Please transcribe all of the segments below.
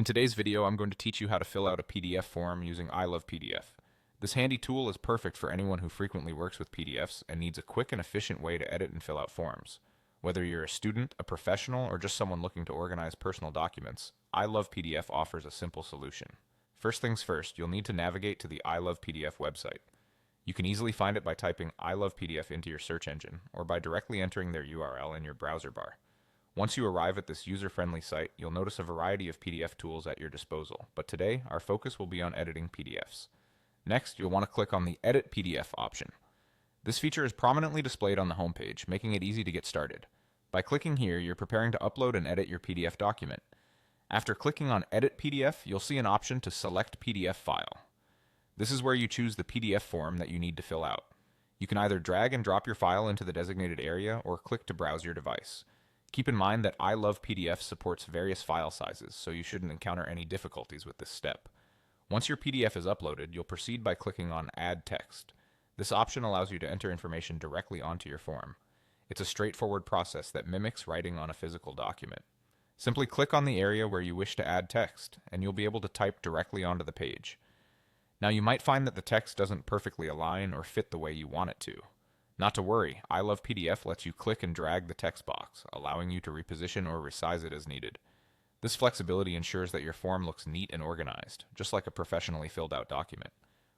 In today's video, I'm going to teach you how to fill out a PDF form using ILovePDF. This handy tool is perfect for anyone who frequently works with PDFs and needs a quick and efficient way to edit and fill out forms. Whether you're a student, a professional, or just someone looking to organize personal documents, ILovePDF offers a simple solution. First things first, you'll need to navigate to the ILovePDF website. You can easily find it by typing ILovePDF into your search engine, or by directly entering their URL in your browser bar. Once you arrive at this user-friendly site, you'll notice a variety of PDF tools at your disposal, but today our focus will be on editing PDFs. Next, you'll want to click on the Edit PDF option. This feature is prominently displayed on the homepage, making it easy to get started. By clicking here, you're preparing to upload and edit your PDF document. After clicking on Edit PDF, you'll see an option to select PDF file. This is where you choose the PDF form that you need to fill out. You can either drag and drop your file into the designated area or click to browse your device. Keep in mind that ILovePDF supports various file sizes, so you shouldn't encounter any difficulties with this step. Once your PDF is uploaded, you'll proceed by clicking on Add Text. This option allows you to enter information directly onto your form. It's a straightforward process that mimics writing on a physical document. Simply click on the area where you wish to add text, and you'll be able to type directly onto the page. Now you might find that the text doesn't perfectly align or fit the way you want it to. Not to worry, ILovePDF lets you click and drag the text box, allowing you to reposition or resize it as needed. This flexibility ensures that your form looks neat and organized, just like a professionally filled out document.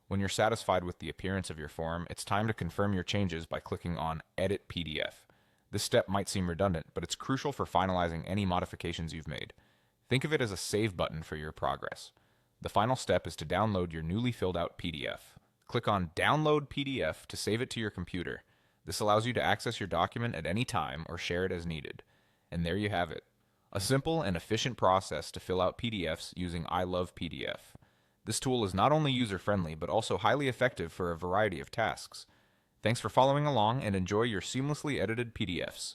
When you're satisfied with the appearance of your form, it's time to confirm your changes by clicking on Edit PDF. This step might seem redundant, but it's crucial for finalizing any modifications you've made. Think of it as a save button for your progress. The final step is to download your newly filled out PDF. Click on Download PDF to save it to your computer. This allows you to access your document at any time or share it as needed. And there you have it. A simple and efficient process to fill out PDFs using ILovePDF. This tool is not only user-friendly, but also highly effective for a variety of tasks. Thanks for following along and enjoy your seamlessly edited PDFs.